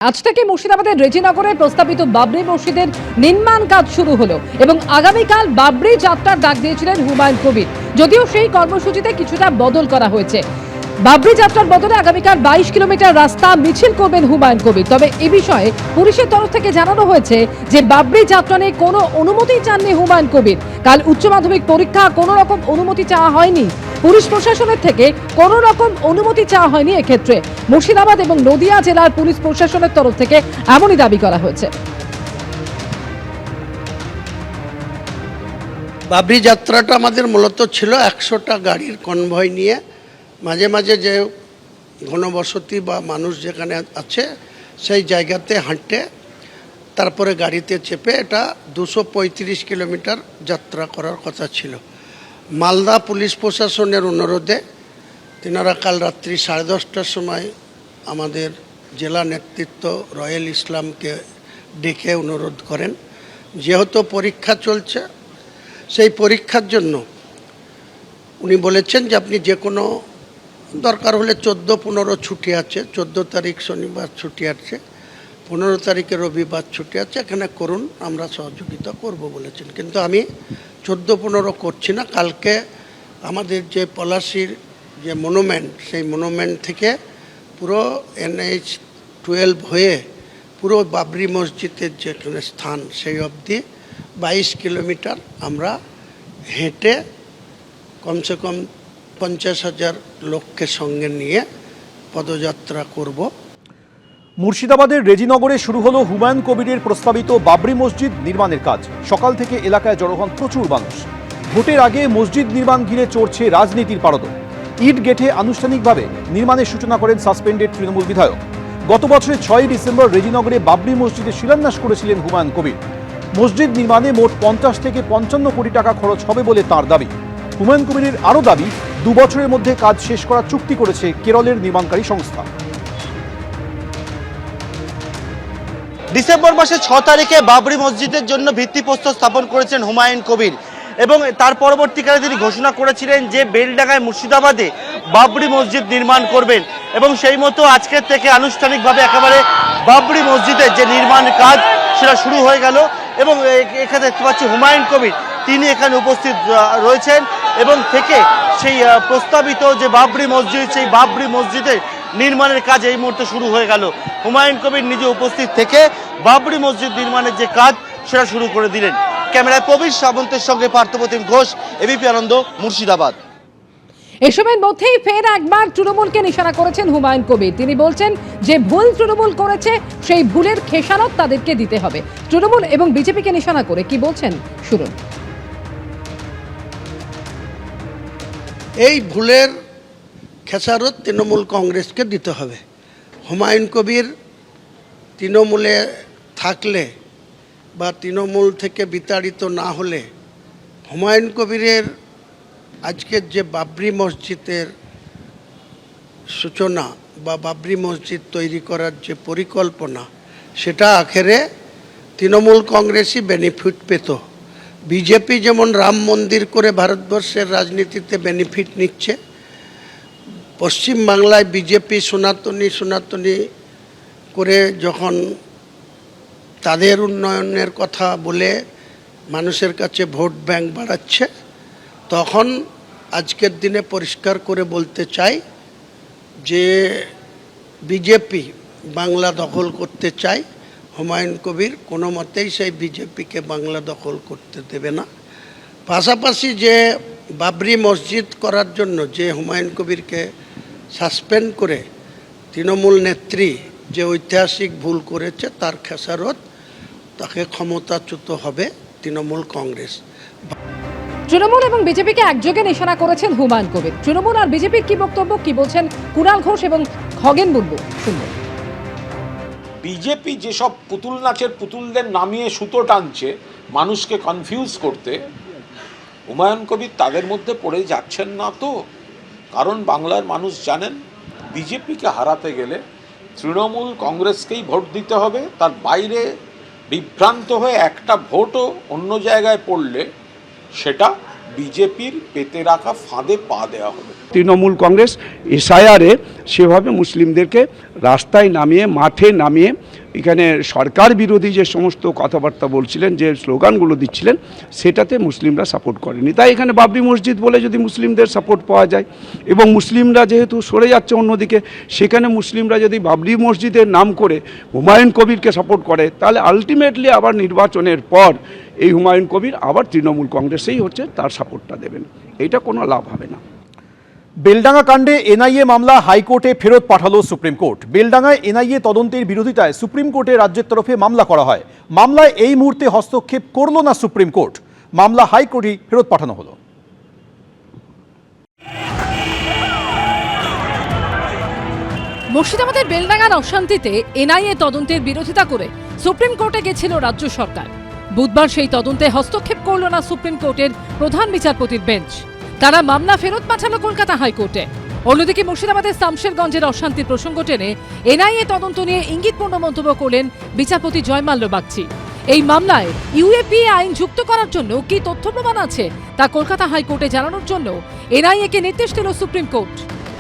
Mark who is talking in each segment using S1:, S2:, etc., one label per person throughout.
S1: আজ থেকে মুর্শিদাবাদের রেজিনগরে প্রস্তাবিত বাবরি মসজিদের নির্মাণ কাজ শুরু হলো এবং আগামীকাল বাবরি যাত্রার ডাক দিয়েছিলেন হুমায়ুন কবির। যদিও সেই কর্মসূচিতে কিছুটা বদল করা হয়েছে। বাবরি যাত্রার বদলে আগামীকাল 22 কিলোমিটার রাস্তা মিছিল করবেন হুমায়ুন কবির। তবে এ বিষয়ে পুলিশের তরফ থেকে জানানো হয়েছে যে বাবরি যাত্রা নিয়ে কোনো অনুমতি চাননি হুমায়ুন কবির। কাল উচ্চ মাধ্যমিক পরীক্ষা কোনো রকম অনুমতি চাওয়া হয়নি। পুলিশ প্রশাসনের থেকে কোনো রকম অনুমতি চাওয়া হয়নি। এক্ষেত্রে মুর্শিদাবাদ এবং নদিয়া জেলার পুলিশ প্রশাসনের তরফ থেকে এমনই দাবি করা হয়েছে।
S2: বাবরি যাত্রাটা আমাদের মূলত ছিল 100টা গাড়ির কনভয় নিয়ে, মাঝে মাঝে যে ঘনবসতি বা মানুষ যেখানে আছে সেই জায়গাতে হাঁটতে, তারপরে গাড়িতে চেপে এটা 235 কিলোমিটার যাত্রা করার কথা ছিল। মালদা পুলিশ প্রশাসনের অনুরোধে তিনারা কাল রাত্রি 10:30টার সময় আমাদের জেলা নেতৃত্ব রয়েল ইসলামকে ডেকে অনুরোধ করেন, যেহেতু পরীক্ষা চলছে সেই পরীক্ষার জন্য উনি বলেছেন যে আপনি যে কোনো দরকার হলে 14-15 ছুটি আছে, 14 তারিখ শনিবার ছুটি আছে, 15 তারিখে রবিবার ছুটি আছে, এখানে করুন, আমরা সহযোগিতা করব বলেছেন। কিন্তু আমি 14-15 করছি না। কালকে আমাদের যে পলাশির যে মনুমেন্ট, সেই মনুমেন্ট থেকে পুরো NH-12 হয়ে পুরো বাবরি মসজিদের যেখানে স্থান সেই অবধি 22 কিলোমিটার আমরা হেঁটে কমসে কম 50,000 লোককে সঙ্গে নিয়ে পদযাত্রা করব।
S3: মুর্শিদাবাদের রেজিনগরে শুরু হলো হুমায়ুন কবিরের প্রস্তাবিত বাবরি মসজিদ নির্মাণের কাজ। সকাল থেকে এলাকায় জড়ো হন প্রচুর মানুষ। ভোটের আগে মসজিদ নির্মাণ ঘিরে চড়ছে রাজনীতির পারদ। ইট গেটে আনুষ্ঠানিকভাবে নির্মাণের সূচনা করেন সাসপেন্ডেড তৃণমূল বিধায়ক। গত বছরের 6 ডিসেম্বর রেজিনগরে বাবরি মসজিদের শিলান্যাস করেছিলেন হুমায়ুন কবির। মসজিদ নির্মাণে মোট 50 থেকে 55 কোটি টাকা খরচ হবে বলে তার দাবি। হুমায়ুন কবিরের আরও দাবি, 2 বছরের মধ্যে কাজ শেষ করার চুক্তি করেছে কেরলের নির্মাণকারী সংস্থা।
S4: ডিসেম্বর মাসের 6 তারিখে বাবরি মসজিদের জন্য ভিত্তিপ্রস্তর স্থাপন করেছেন হুমায়ুন কবির এবং তার পরবর্তীকালে তিনি ঘোষণা করেছিলেন যে বেলডাঙ্গায় মুর্শিদাবাদে বাবরি মসজিদ নির্মাণ করবেন এবং সেই মতো আজকের থেকে আনুষ্ঠানিকভাবে একেবারে বাবরি মসজিদের যে নির্মাণ কাজ সেটা শুরু হয়ে গেল এবং এখানে দেখতে পাচ্ছি হুমায়ুন কবির তিনি এখানে উপস্থিত রয়েছেন এবং থেকে সেই প্রস্তাবিত যে বাবরি মসজিদ, সেই বাবরি মসজিদের নির্মাণের কাজ এই মুহূর্তে শুরু হয়ে গেল। হুমায়ুন কবির নিজে উপস্থিত থেকে বাবরি মসজিদ নির্মাণের যে কাজ সেটা শুরু করে দিলেন। ক্যামেরায় প্রবীর সাবন্তের সঙ্গে পার্থপ্রতিম ঘোষ, এবিপি আনন্দ, মুর্শিদাবাদ।
S1: এসবের মধ্যেই ফের একবার তৃণমূলকে নিশানা করেছেন হুমায়ুন কবির। তিনি বলছেন যে ভুল তৃণমূল করেছে, সেই ভুলের খেসারত তাদেরকে দিতে হবে। তৃণমূল এবং বিজেপিকে নিশানা করে কি বলছেন শুনুন।
S2: এই ভুলের খেসারত তৃণমূল কংগ্রেসকে দিতে হবে। হুমায়ুন কবির তৃণমূলে থাকলে বা তৃণমূল থেকে বিতাড়িত না হলে হুমায়ুন কবিরের আজকের যে বাবরি মসজিদের সূচনা বা বাবরি মসজিদ তৈরি করার যে পরিকল্পনা, সেটা আখেরে তৃণমূল কংগ্রেসই বেনিফিট পেত। বিজেপি যেমন রাম মন্দির করে ভারতবর্ষের রাজনীতিতে বেনিফিট নিচ্ছে, পশ্চিমবাংলায় বিজেপি সনাতনী করে যখন তাদের উন্নয়নের কথা বলে মানুষের কাছে ভোট ব্যাংক বাড়াচ্ছে, তখন আজকের দিনে পরিষ্কার করে বলতে চাই যে বিজেপি বাংলা দখল করতে চায়। হুমায়ুন কবির কোনো মতেই সেই বিজেপিকে বাংলা দখল করতে দেবে না। পাশাপাশি যে বাবরি মসজিদ করার জন্য যে হুমায়ুন কবিরকে সাসপেন্ড করে তৃণমূল নেত্রী যে ঐতিহাসিক ভুল করেছে, তার খেসারত তাকে ক্ষমতাচ্যুত হবে তৃণমূল কংগ্রেস।
S1: তৃণমূল এবং বিজেপিকে একযোগে নিশানা করেছেন হুমায়ুন কবির। তৃণমূল আর বিজেপির কি বক্তব্য, কি বলছেন কুণাল ঘোষ এবং খগেন মুর্মু শুনুন।
S5: বিজেপি যেসব পুতুল নাচের পুতুলদের নামিয়ে সুতো টানছে মানুষকে কনফিউজ করতে, হুমায়ুন কবির তাদের মধ্যে পড়ে যাচ্ছেন না তো? কারণ বাংলার মানুষ জানেন বিজেপিকে হারাতে গেলে তৃণমূল কংগ্রেসকেই ভোট দিতে হবে। তার বাইরে বিভ্রান্ত হয়ে একটা ভোটও অন্য জায়গায় পড়লে সেটা বিজেপির পেতে রাখা ফাঁদে পা দেওয়া হবে।
S6: তৃণমূল কংগ্রেস এসআইআরে সেভাবে মুসলিমদেরকে রাস্তায় নামিয়ে, মাঠে নামিয়ে, এখানে সরকার বিরোধী যে সমস্ত কথাবার্তা বলছিলেন, যে স্লোগানগুলো দিচ্ছিলেন, সেটাতে মুসলিমরা সাপোর্ট করেনি। তাই এখানে বাবরি মসজিদ বলে যদি মুসলিমদের সাপোর্ট পাওয়া যায়, এবং মুসলিমরা যেহেতু সরে যাচ্ছে অন্যদিকে, সেখানে মুসলিমরা যদি বাবরি মসজিদের নাম করে হুমায়ুন কবিরকে সাপোর্ট করে, তাহলে আলটিমেটলি আবার নির্বাচনের পর এই হুমায়ুন কবির আবার তৃণমূল কংগ্রেসেই হচ্ছে তার সাপোর্টটা দেবেন। এটা কোনো লাভ হবে না।
S3: বেলডাঙ্গা কাণ্ডে এনআইএ মামলা হাইকোর্টে ফেরত পাঠালো সুপ্রিম কোর্ট। বেলডাঙ্গায় এনআইএ তদন্তের বিরোধিতায় সুপ্রিম কোর্টে রাজ্যের তরফে মামলা করা হয়। মামলায় এই মুহূর্তে হস্তক্ষেপ করল না সুপ্রিম কোর্ট, মামলা হাইকোর্টে ফেরত পাঠানো হলো।
S1: মুর্শিদাবাদের বেলডাঙ্গার অশান্তিতে এনআইএ তদন্তের বিরোধিতা করে সুপ্রিম কোর্টে গেছিল রাজ্য সরকার। বুধবার সেই তদন্তে হস্তক্ষেপ করল না সুপ্রিম কোর্টের প্রধান বিচারপতির বেঞ্চ। তারা মামলা ফেরত পাঠালো কলকাতা হাইকোর্টে। অন্যদিকে মুর্শিদাবাদের শামশেরগঞ্জের অশান্তির প্রসঙ্গ টেনে এনআইএ তদন্ত নিয়ে ইঙ্গিতপূর্ণ মন্তব্য করলেন বিচারপতি জয়মাল্য বাগচি। এই মামলায় ইউএপিএ আইন যুক্ত করার জন্য কি তথ্য প্রমাণ আছে তা কলকাতা হাইকোর্টে জানানোর জন্য এনআইএকে নির্দেশ দিল সুপ্রিম কোর্ট।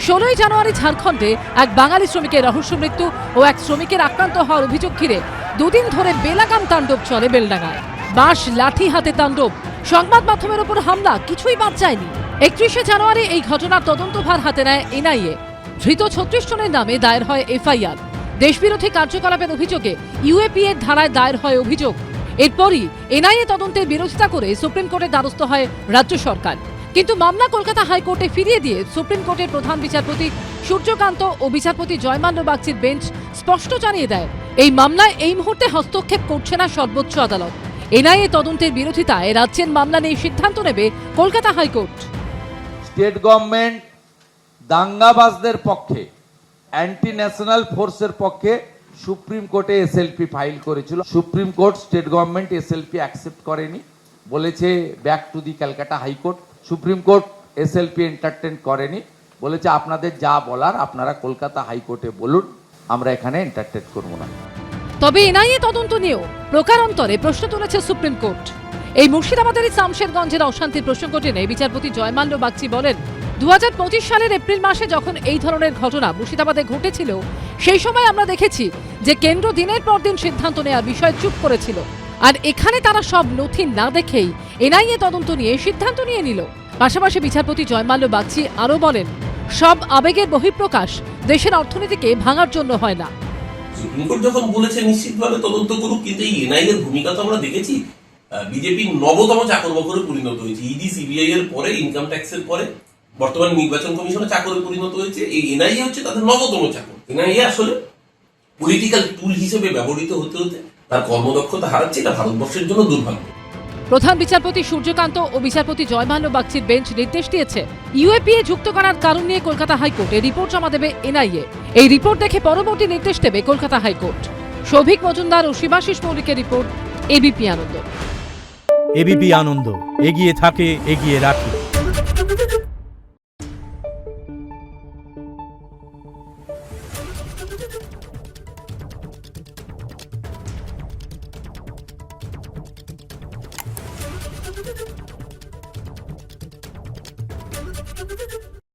S1: 16 জানুয়ারি ঝাড়খণ্ডে এক বাঙালি শ্রমিকের রহস্য মৃত্যু ও এক শ্রমিকের আক্রান্ত হওয়ার অভিযোগ ঘিরে দুদিন ধরে বেলাগাম তাণ্ডব চলে বেলডাঙ্গায়। বাঁশ লাঠি হাতে তাণ্ডব, সংবাদ মাধ্যমের উপর হামলা, কিছুই বাদ যায়নি। 31 জানুয়ারি এই ঘটনার তদন্তভার হাতে নেয় এনআইএ। ধৃত 36 জনের নামে দায়ের হয় এফআইআর। দেশবিরোধী কার্যকলাপের অভিযোগে ইউএপিএর ধারায় দায়ের হয় অভিযোগ। এরপরই এনআইএ তদন্তের বিরোধিতা করে সুপ্রিম কোর্টের দ্বারস্থ হয় রাজ্য সরকার। কিন্তু মামলা কলকাতা হাইকোর্টে ফিরিয়ে দিয়ে সুপ্রিম কোর্টের প্রধান বিচারপতি সূর্যকান্ত ও বিচারপতি জয়মাল্য বাগচির বেঞ্চ স্পষ্ট জানিয়ে দেয়, এই মামলায় এই মুহূর্তে হস্তক্ষেপ করছে না সর্বোচ্চ আদালত। এনআইএ তদন্তের বিরোধিতায় রাজ্যের মামলা নিয়ে সিদ্ধান্ত নেবে কলকাতা হাইকোর্ট।
S7: স্টেট গভর্নমেন্ট দাঙ্গাবাজদের পক্ষে, অ্যান্টি ন্যাশনাল ফোর্সের পক্ষে সুপ্রিম কোর্টে এসএলপি ফাইল করেছিল। Supreme court state government SLP accept করেনি, বলেছে back to the Calcutta high court. Supreme court SLP entertain করেনি, বলেছে আপনাদের যা বলার আপনারা কলকাতা হাইকোর্টে বলুন, আমরা এখানে এন্টারটেন করব না।
S1: তবে এনআইএ তদন্ত নিয়েও প্রকারান্তরে প্রশ্ন তুলেছে সুপ্রিম কোর্ট। এই মুর্শিদাবাদের শামশেরগঞ্জের অশান্তির প্রসঙ্গ টেনে বিচারপতি জয়মাল্য বাগচি বলেন, 2025 সালের এপ্রিল মাসে যখন এই ধরনের ঘটনা মুর্শিদাবাদে ঘটেছিল, সেই সময় আমরা দেখেছি যে কেন্দ্র দিনের পর দিন সিদ্ধান্ত নেওয়ার বিষয়ে চুপ করেছিল। আর এখানে তারা সব নথি না দেখেই এনআইএ তদন্ত নিয়ে সিদ্ধান্ত নিয়ে নিল। পাশাপাশি বিচারপতি জয়মাল্য বাগচি আরও বলেন, সব আবেগের বহিঃপ্রকাশ দেশের অর্থনীতিকে ভাঙার জন্য হয় না।
S8: সুপ্রিম কোর্ট যখন বলেছে নিশ্চিতভাবে তদন্ত করুক, কিন্তু এই এনআইএর ভূমিকা তো আমরা দেখেছি বিজেপি নবতম চাকর-বাকরে পরিণত হয়েছে। ইডি সিবিআই এর পরে, ইনকাম ট্যাক্সের পরে বর্তমান নির্বাচন কমিশনে চাকরে পরিণত হয়েছে। এই এনআইএ হচ্ছে তাদের নবতম চাকর। এনআইএ আসলে পলিটিক্যাল টুল হিসেবে ব্যবহৃত হতে হতে তার কর্মদক্ষতা হারাচ্ছে। এটা ভারতবর্ষের জন্য দুর্ভাগ্য।
S1: প্রধান বিচারপতি সূর্যকান্ত ও বিচারপতি জয়মাল্য বাগচির বেঞ্চ নির্দেশ দিয়েছে, ইউএপিএ যুক্ত করার কারণ নিয়ে কলকাতা হাইকোর্টে রিপোর্ট জমা দেবে এনআইএ। এই রিপোর্ট দেখে পরবর্তী নির্দেশ দেবে কলকাতা হাইকোর্ট। সৌভিক মজুমদার ও শিবাশিস মৌলিকের রিপোর্ট, এবিপি আনন্দ।
S9: এবিপি আনন্দ, এগিয়ে থাকে, এগিয়ে রাখে।